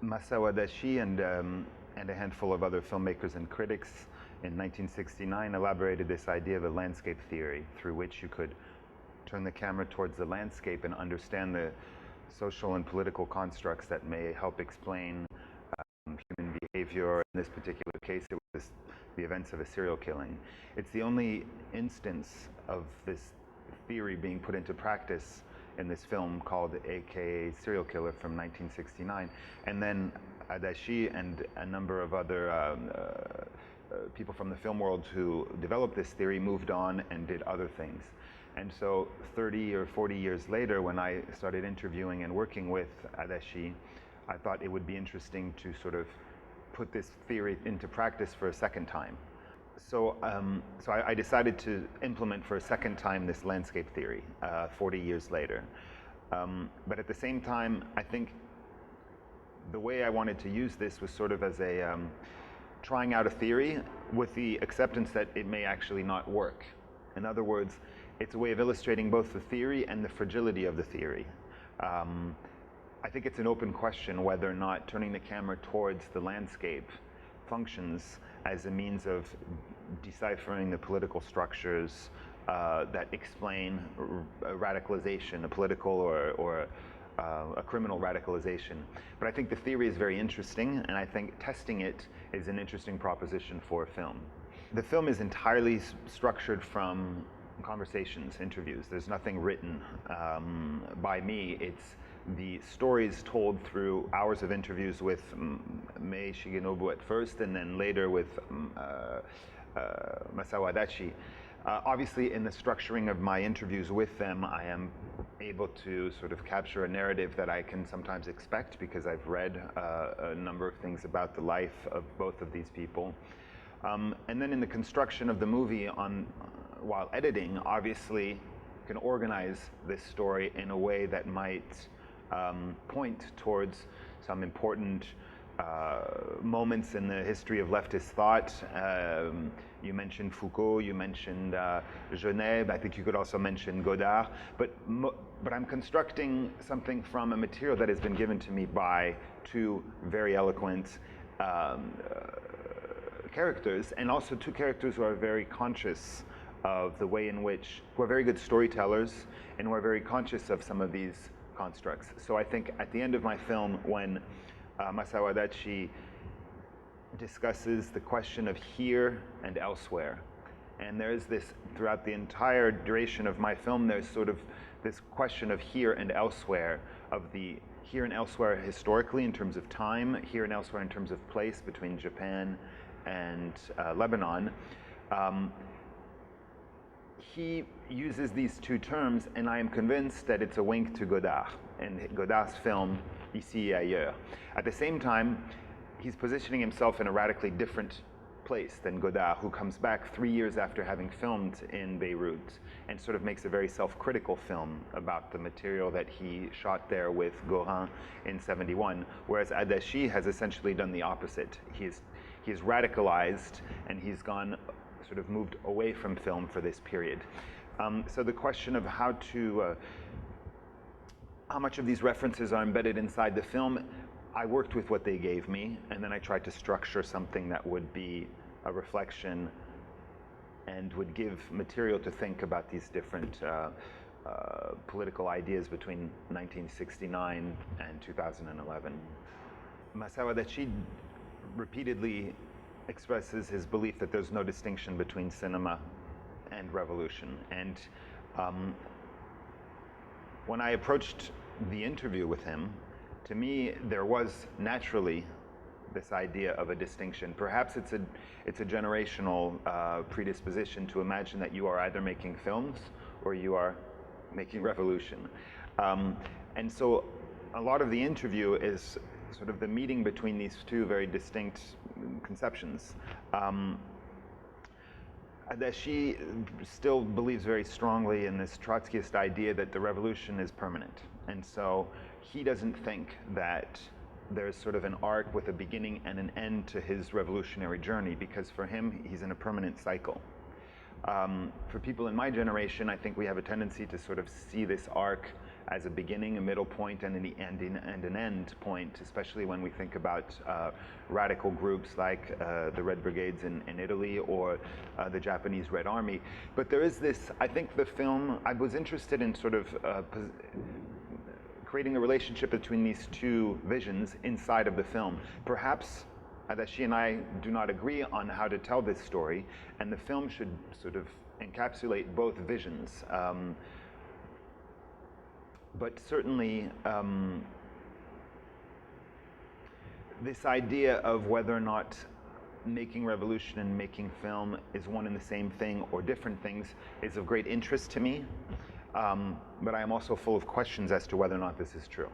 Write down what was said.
MASAO and a handful of other filmmakers and critics in 1969 elaborated this idea of a landscape theory through which you could turn the camera towards the landscape and understand the social and political constructs that may help explain human behavior. In this particular case, it was the events of a serial killing. It's the only instance of this theory being put into practice in this film called AKA Serial Killer from 1969. And then ADACHI and a number of other people from the film world who developed this theory moved on and did other things. And so 30 or 40 years later, when I started interviewing and working with ADACHI, I thought it would be interesting to sort of put this theory into practice for a second time. So I decided to implement for a second time this landscape theory 40 years later. But at the same time, I think the way I wanted to use this was sort of as a trying out a theory with the acceptance that it may actually not work. In other words, it's a way of illustrating both the theory and the fragility of the theory. I think it's an open question whether or not turning the camera towards the landscape functions as a means of deciphering the political structures that explain radicalization, a political or a criminal radicalization. But I think the theory is very interesting, and I think testing it is an interesting proposition for a film. The film is entirely structured from conversations, interviews. There's nothing written by me. It's the stories told through hours of interviews with SHIGENOBU at first, and then later with MASAO ADACHI. Obviously, in the structuring of my interviews with them, I am able to sort of capture a narrative that I can sometimes expect because I've read a number of things about the life of both of these people. And then in the construction of the movie while editing, obviously, you can organize this story in a way that might point towards some important moments in the history of leftist thought. You mentioned Foucault, you mentioned Genève, I think you could also mention Godard, but I'm constructing something from a material that has been given to me by two very eloquent characters, and also two characters who are very conscious of the way in which, who are very good storytellers, and who are very conscious of some of these constructs. So I think at the end of my film, when MASAO ADACHI discusses the question of here and elsewhere, and there's this, throughout the entire duration of my film, there's sort of this question of here and elsewhere, of the here and elsewhere historically in terms of time, here and elsewhere in terms of place between Japan and Lebanon. He uses these two terms, and I am convinced that it's a wink to Godard and Godard's film Ici et Ailleurs. At the same time, he's positioning himself in a radically different place than Godard, who comes back 3 years after having filmed in Beirut and sort of makes a very self-critical film about the material that he shot there with Gorin in '71, whereas ADACHI has essentially done the opposite. He's radicalized, and he's gone sort of moved away from film for this period. So the question of how much of these references are embedded inside the film, I worked with what they gave me, and then I tried to structure something that would be a reflection and would give material to think about these different political ideas between 1969 and 2011. MASAO ADACHI repeatedly expresses his belief that there's no distinction between cinema and revolution. And when I approached the interview with him, to me, there was naturally this idea of a distinction. Perhaps it's a generational predisposition to imagine that you are either making films or you are making revolution. And so a lot of the interview is sort of the meeting between these two very distinct conceptions. ADACHI still believes very strongly in this Trotskyist idea that the revolution is permanent. And so he doesn't think that there's sort of an arc with a beginning and an end to his revolutionary journey, because for him, he's in a permanent cycle. For people in my generation, I think we have a tendency to sort of see this arc as a beginning, a middle point, and an end point, especially when we think about radical groups like the Red Brigades in Italy or the Japanese Red Army. But there is this, I think the film, I was interested in sort of creating a relationship between these two visions inside of the film. Perhaps Adachi and I do not agree on how to tell this story, and the film should sort of encapsulate both visions. But certainly, this idea of whether or not making revolution and making film is one and the same thing or different things is of great interest to me. But I am also full of questions as to whether or not this is true.